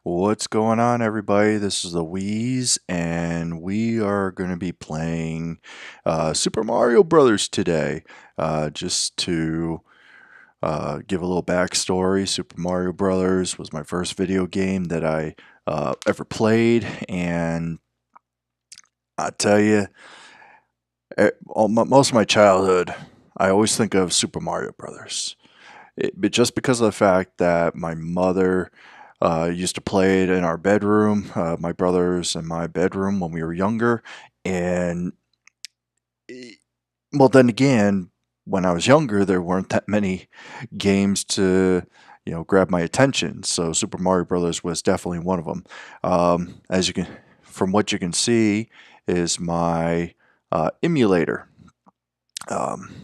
What's going on, everybody? This is the Wheeze, and we are going to be playing Super Mario Brothers today. Just to give a little backstory, Super Mario Brothers was my first video game that I ever played, and I tell you, most of my childhood, I always think of Super Mario Brothers. But just because of the fact that my mother used to play it in our bedroom, my brothers and my bedroom when we were younger. And, eh, well, then again, when I was younger, there weren't that many games to, grab my attention. So Super Mario Brothers was definitely one of them. As you can, from what you can see, is my emulator. Um,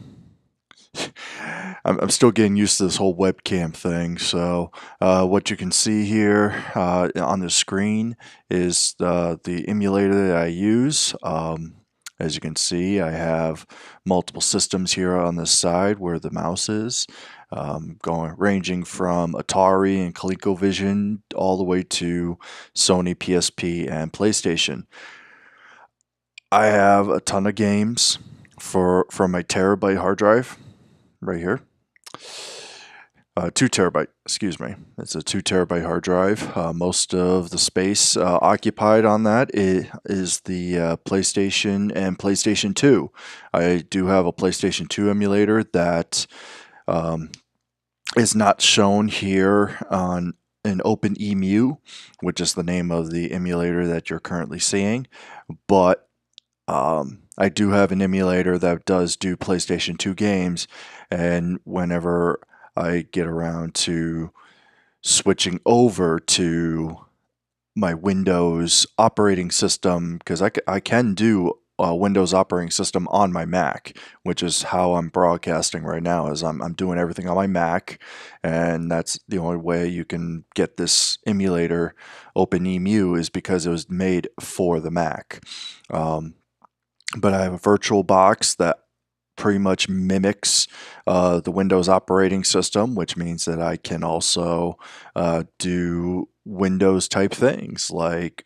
I'm still getting used to this whole webcam thing. So what you can see here on the screen is the emulator that I use. As you can see, I have multiple systems here on the side where the mouse is, ranging from Atari and ColecoVision all the way to Sony PSP and PlayStation. I have a ton of games from my terabyte hard drive right here. 2 terabyte, excuse me. It's a 2 terabyte hard drive. Most of the space occupied on that is the PlayStation and PlayStation 2. I do have a PlayStation 2 emulator that um, is not shown here on an OpenEMU, which is the name of the emulator that you're currently seeing. But I do have an emulator that does do PlayStation 2 games, and whenever I get around to switching over to my Windows operating system, because I can do a Windows operating system on my Mac, which is how I'm broadcasting right now. Is I'm doing everything on my Mac, and that's the only way you can get this emulator OpenEMU is because it was made for the Mac. But I have a virtual box that pretty much mimics the Windows operating system, which means that I can also do Windows type things like,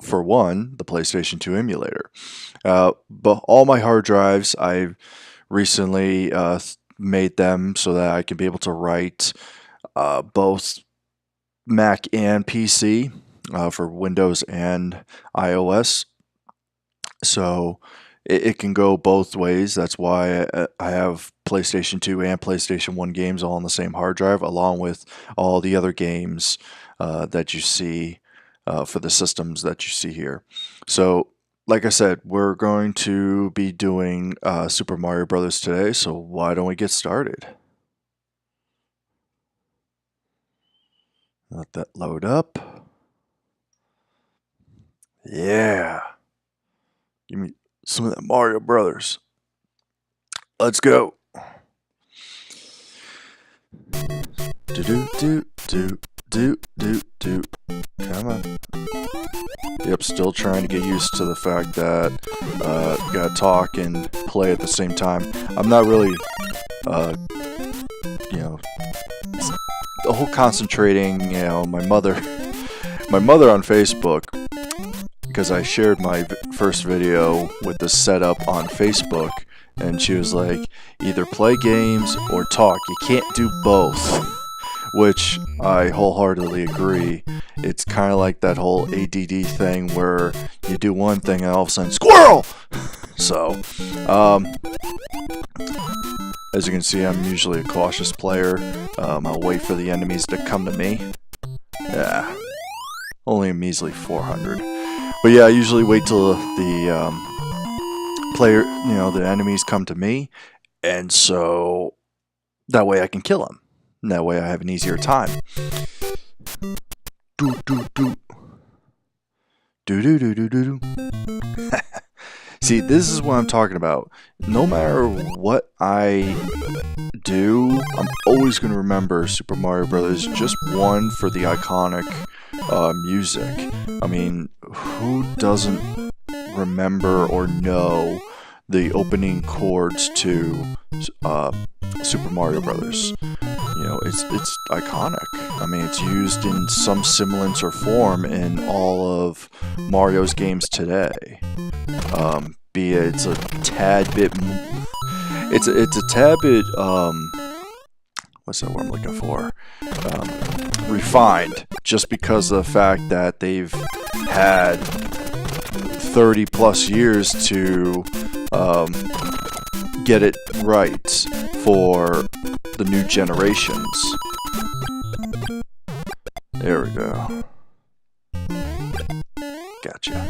for one, the PlayStation 2 emulator. But all my hard drives, I've recently made them so that I can be able to write both Mac and PC for Windows and iOS. So it can go both ways. That's why I have PlayStation 2 and PlayStation 1 games all on the same hard drive, along with all the other games that you see for the systems that you see here. So, like I said, we're going to be doing Super Mario Brothers today, so why don't we get started? Let that load up. Yeah. Give me some of that Mario Brothers. Let's go. Do do do do do do do. Come on. Yep, still trying to get used to the fact that gotta talk and play at the same time. I'm not really, uh, you know, the whole concentrating. My mother, my mother on Facebook, because I shared my first video with the setup on Facebook, and she was like, either play games or talk. You can't do both. Which I wholeheartedly agree. It's kind of like that whole ADD thing where you do one thing and all of a sudden, squirrel! So, as you can see, I'm usually a cautious player. I'll wait for the enemies to come to me. Yeah, only a measly 400. But yeah, I usually wait till the player, the enemies come to me, and so that way I can kill them. And that way I have an easier time. Do do do. Do do do do do do. See, this is what I'm talking about. No matter what I do, I'm always going to remember Super Mario Brothers. Just one for the iconic music. I mean, who doesn't remember or know the opening chords to Super Mario Brothers? it's iconic. I mean, it's used in some semblance or form in all of Mario's games today. Be it it's a tad bit, it's a tad bit, what's that word I'm looking for? Refined, just because of the fact that they've had 30 plus years to get it right for the new generations. There we go. Gotcha.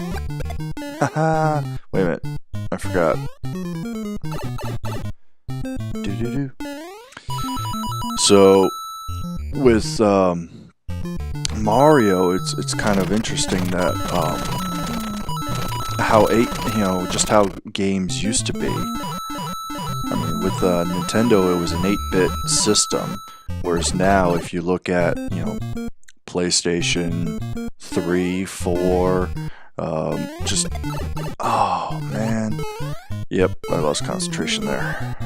Haha. Wait a minute. I forgot. Doo-doo-doo. So, with Mario, it's kind of interesting that just how games used to be. I mean, with Nintendo, it was an 8-bit system, whereas now, if you look at PlayStation 3, 4, just oh man, yep, I lost concentration there.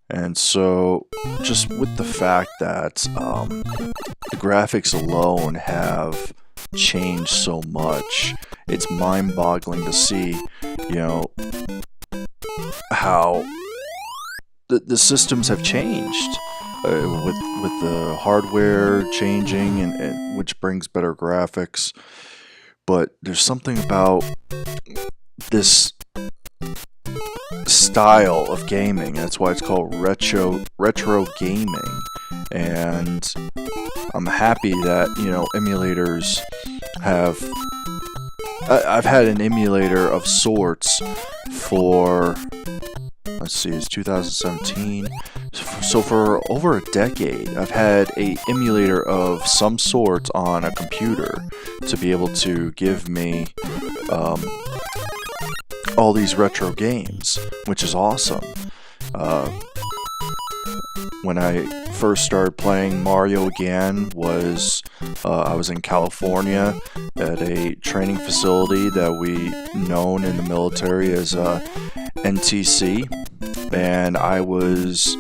And so, just with the fact that the graphics alone have changed so much, it's mind-boggling to see, how the systems have changed with the hardware changing, and which brings better graphics. But there's something about this style of gaming. That's why it's called retro gaming. And I'm happy that emulators have. I've had an emulator of sorts for, let's see, it's 2017. So for over a decade, I've had a emulator of some sort on a computer to be able to give me all these retro games, which is awesome. When I first started playing Mario again I was in California at a training facility that we known in the military as NTC, and I was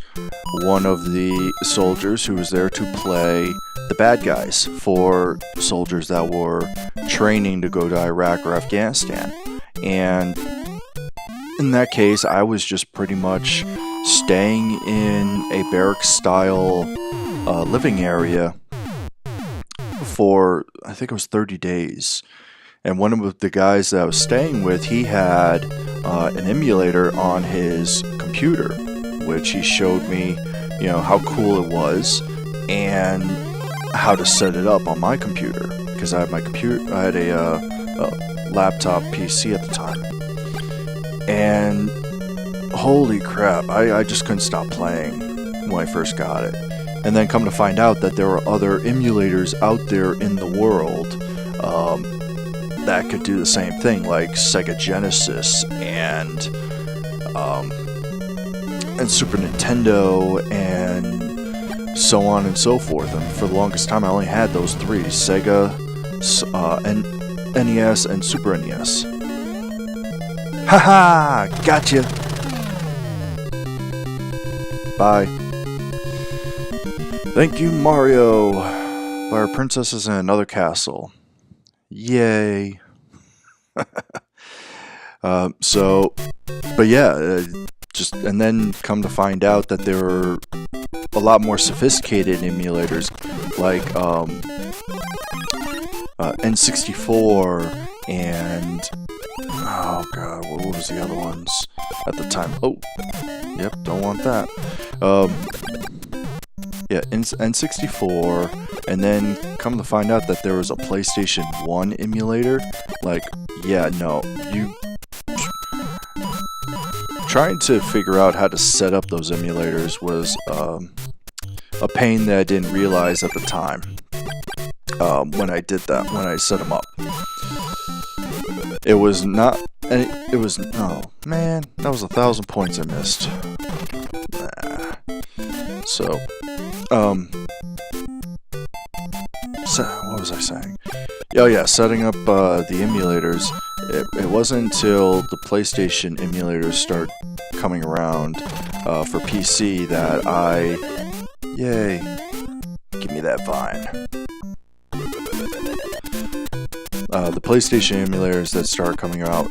one of the soldiers who was there to play the bad guys for soldiers that were training to go to Iraq or Afghanistan. And in that case, I was just pretty much staying in a barracks-style living area for, I think it was 30 days. And one of the guys that I was staying with, he had an emulator on his computer, which he showed me, how cool it was and how to set it up on my computer, because I had a laptop PC at the time. And holy crap, I just couldn't stop playing when I first got it. And then come to find out that there were other emulators out there in the world that could do the same thing, like Sega Genesis and Super Nintendo and so on and so forth. And for the longest time, I only had those three: Sega, NES, and Super NES. Haha! Gotcha! Bye. Thank you, Mario, by our princesses in another castle. Yay. But yeah, and then come to find out that there were a lot more sophisticated emulators, like N64 and, oh god, what was the other ones at the time? Oh, yep, don't want that. Yeah, N64, and then come to find out that there was a PlayStation 1 emulator. Like, yeah, no, trying to figure out how to set up those emulators was a pain that I didn't realize at the time when I did that, when I set them up. It was not, oh man, that was 1,000 points I missed. Nah. So, what was I saying? Oh yeah, setting up the emulators. It wasn't until the PlayStation emulators start coming around for PC that I Yay. Give me that vine. The PlayStation emulators that started coming out,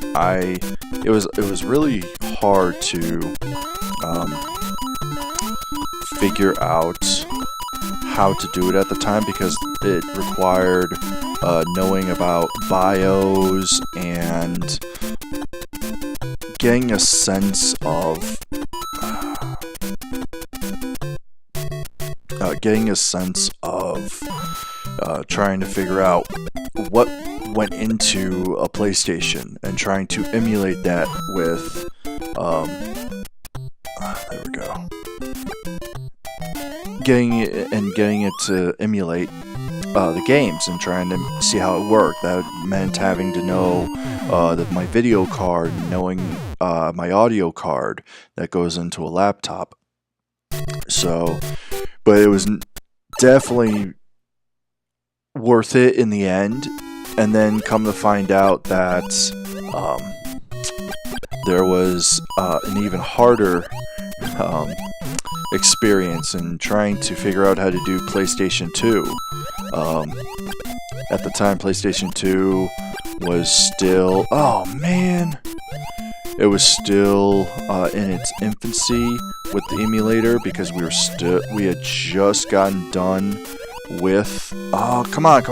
it was really hard to figure out how to do it at the time because it required knowing about BIOS and getting a sense of trying to figure out what went into a PlayStation and trying to emulate that with there we go, getting it to emulate the games and trying to see how it worked. That meant having to know my video card, knowing my audio card that goes into a laptop. So, but it was definitely worth it in the end. And then come to find out that there was an even harder experience in trying to figure out how to do PlayStation 2. At the time, PlayStation 2 was still... Oh, man! It was still in its infancy with the emulator because we had just gotten done with... Oh, come on.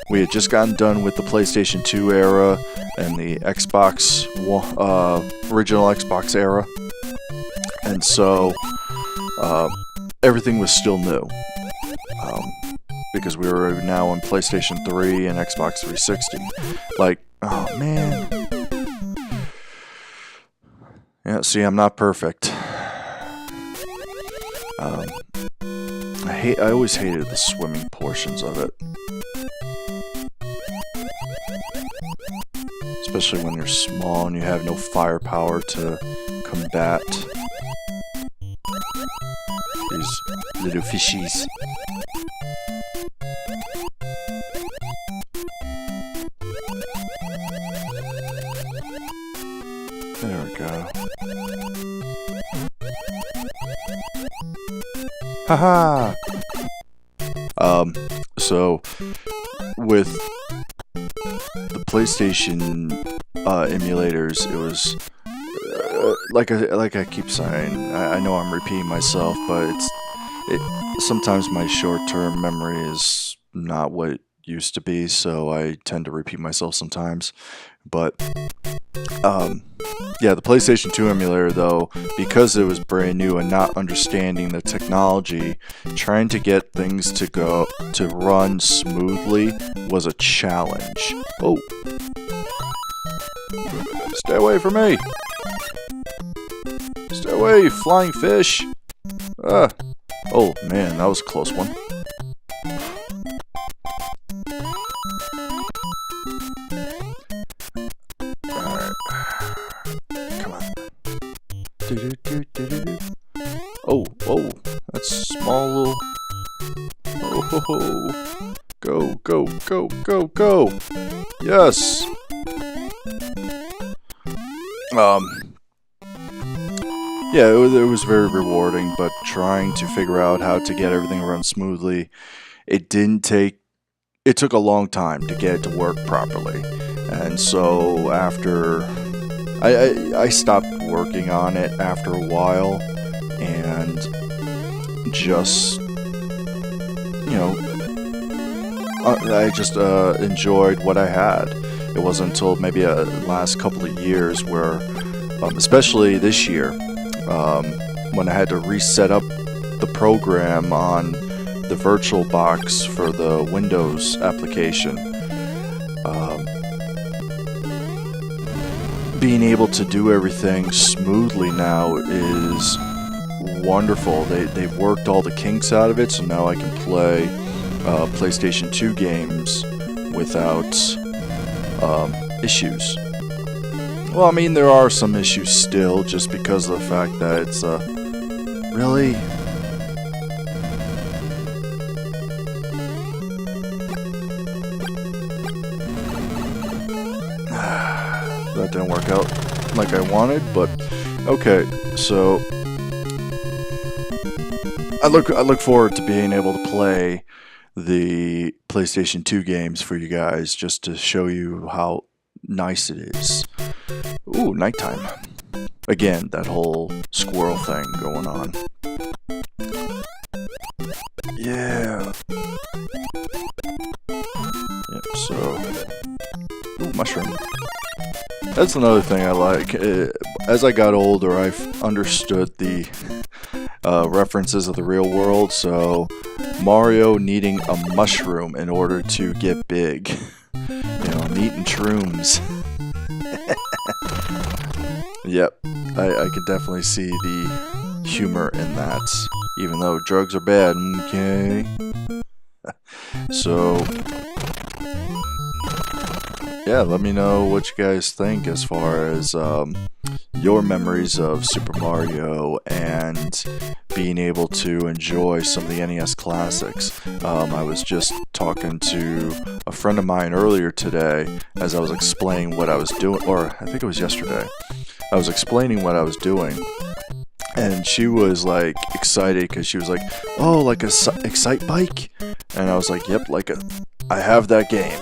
We had just gotten done with the PlayStation 2 era and the Xbox original Xbox era, and so everything was still new because we were now on PlayStation 3 and Xbox 360. Like, oh man, yeah. See, I'm not perfect. I always hated the swimming portions of it. Especially when you're small and you have no firepower to combat these little fishies. There we go. Haha! So, with the PlayStation emulators, it was like I keep saying. I know I'm repeating myself, but sometimes my short-term memory is not what it used to be, so I tend to repeat myself sometimes. But yeah, the PlayStation 2 emulator, though, because it was brand new and not understanding the technology, trying to get things to run smoothly was a challenge. Oh. Stay away from me! Stay away, flying fish! Ah. Oh man, that was a close one. Alright. Come on. Oh, whoa. That's small little... Oh, go, go, go, go, go! Yes! Yeah, it was very rewarding, but trying to figure out how to get everything to run smoothly, it took a long time to get it to work properly. And so after, I stopped working on it after a while, and just, you know, I just enjoyed what I had. It wasn't until maybe the last couple of years where, especially this year, when I had to reset up the program on the VirtualBox for the Windows application. Being able to do everything smoothly now is wonderful. They've worked all the kinks out of it, so now I can play PlayStation 2 games without issues. Well, I mean, there are some issues still, just because of the fact that it's, really? That didn't work out like I wanted, but okay, so I look forward to being able to play the PlayStation 2 games for you guys, just to show you how nice it is. Ooh, nighttime. Again, that whole squirrel thing going on. Yeah. Yep, so... Ooh, mushroom. That's another thing I like. As I got older, I've understood the references of the real world, so Mario needing a mushroom in order to get big. You know, eating shrooms. Yep, I could definitely see the humor in that, even though drugs are bad, okay? So, yeah, let me know what you guys think as far as your memories of Super Mario and being able to enjoy some of the NES classics. I was just talking to a friend of mine earlier today as I was explaining what I was doing, or I think it was yesterday. I was explaining what I was doing, and she was like excited because she was like, "Oh, like a Excite Bike?" And I was like, "Yep, I have that game,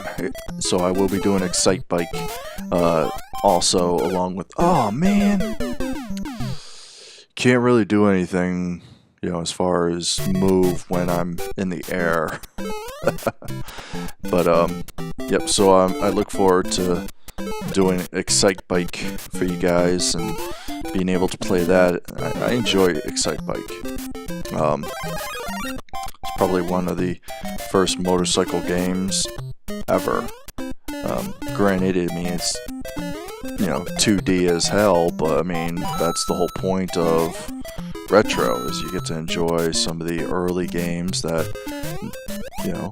so I will be doing Excite Bike also along with." Oh man, can't really do anything, you know, as far as move when I'm in the air. But yep. So I look forward to doing Excite Bike for you guys and being able to play that. I enjoy Excite Bike. It's probably one of the first motorcycle games ever. Granted, I mean, it's, you know, 2D as hell, but I mean, that's the whole point of retro, is you get to enjoy some of the early games that, you know,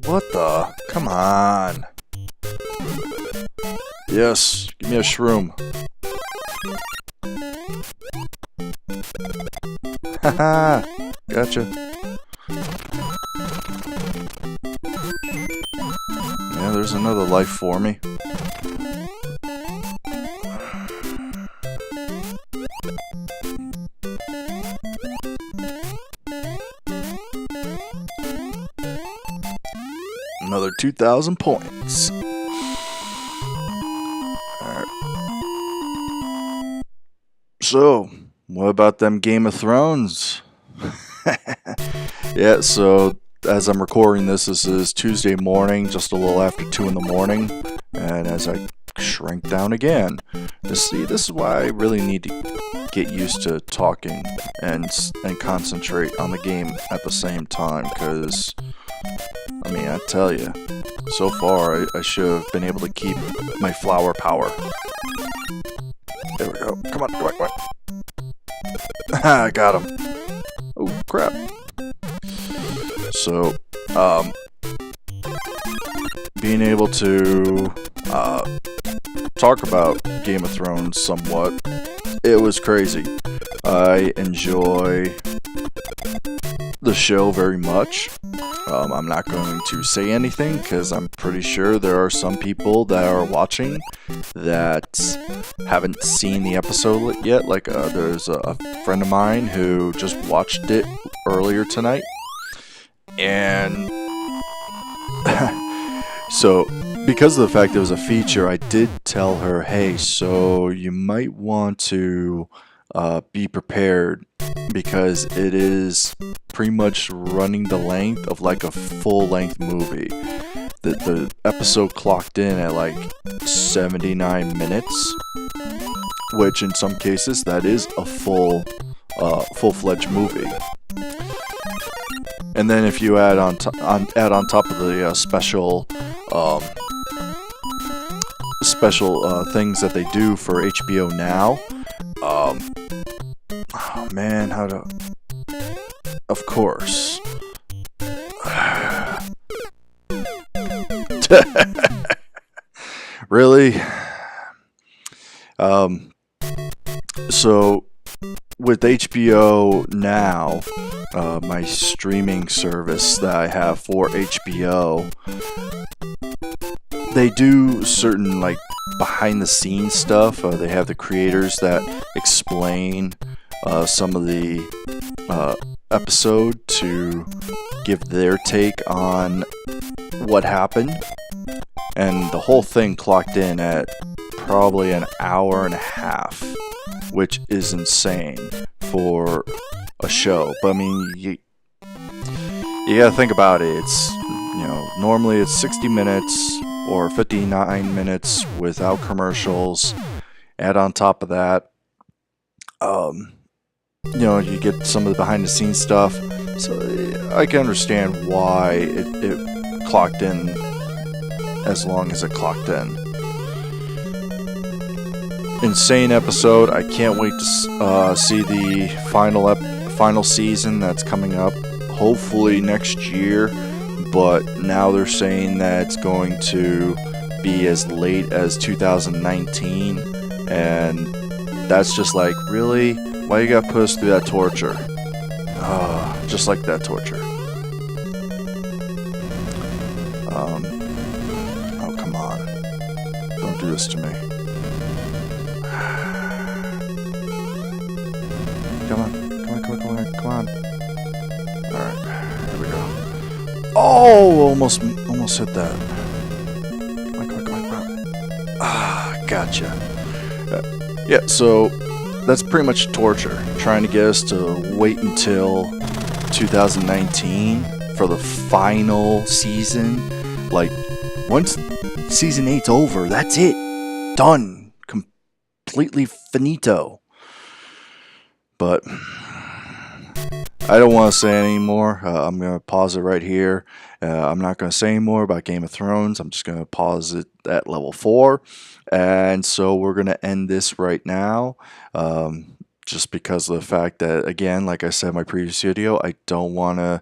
what the? Come on. Yes, give me a shroom. Haha, gotcha. Yeah, there's another life for me. Another 2,000 points. So, what about them Game of Thrones? Yeah, so as I'm recording this is Tuesday morning, just a little after 2 in the morning, and as I shrink down again, this is why I really need to get used to talking and concentrate on the game at the same time, because, I mean, I tell you, so far I should have been able to keep my flower power. There we go. Come on, come on, come on. I got him. Oh, crap. So, being able to talk about Game of Thrones somewhat, it was crazy. I enjoy the show very much. I'm not going to say anything because I'm pretty sure there are some people that are watching that haven't seen the episode yet. Like there's a friend of mine who just watched it earlier tonight, and so because of the fact it was a feature, I did tell her, hey, so you might want to be prepared, because it is pretty much running the length of like a full-length movie. The episode clocked in at like 79 minutes, which in some cases that is a full-fledged movie. And then if you add on top of the special things that they do for HBO Now. Oh man, how to... Of course. Really? So, with HBO Now, my streaming service that I have for HBO, they do certain, like, behind-the-scenes stuff. They have the creators that explain some of the episode to give their take on what happened, and the whole thing clocked in at probably an hour and a half, which is insane for a show. But I mean, you gotta think about it. It's, normally it's 60 minutes or 59 minutes without commercials. Add on top of that, you get some of the behind the scenes stuff. So I can understand why it clocked in as long as it clocked in. Insane episode. I can't wait to see the final season that's coming up, hopefully next year. But now they're saying that it's going to be as late as 2019, and that's just like, really? Why you gotta put us through that torture? Just like that torture. Oh, come on. Don't do this to me. Come on. Alright, here we go. Oh, almost hit that. Come on. Gotcha. Yeah, so that's pretty much torture. Trying to get us to wait until 2019 for the final season. Like, once season 8's over, that's it. Done. Completely finito. But I don't want to say anymore. I'm going to pause it right here. I'm not going to say anymore about Game of Thrones. I'm just going to pause it at level 4. And so we're going to end this right now. Just because of the fact that, again, like I said in my previous video, I don't want to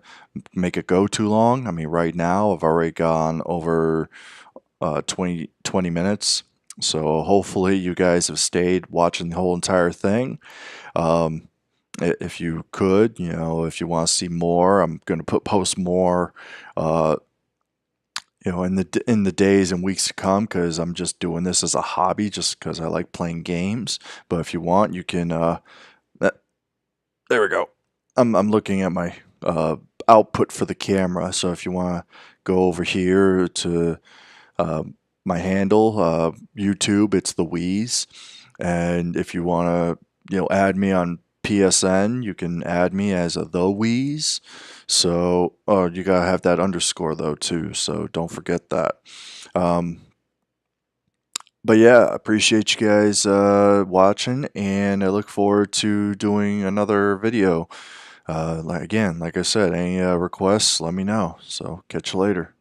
make it go too long. I mean, right now I've already gone over 20 minutes. So hopefully you guys have stayed watching the whole entire thing. If you could, if you want to see more, I'm going to post more, in the days and weeks to come, because I'm just doing this as a hobby, just because I like playing games. But if you want, you can. There we go. I'm looking at my output for the camera. So if you want to go over here to my handle, YouTube, it's the Wheeze. And if you want to, add me on PSN, you can add me as the Wheeze. So, you gotta have that underscore though too, so don't forget that. But yeah, I appreciate you guys watching, and I look forward to doing another video. Like I said, any requests, let me know. So catch you later.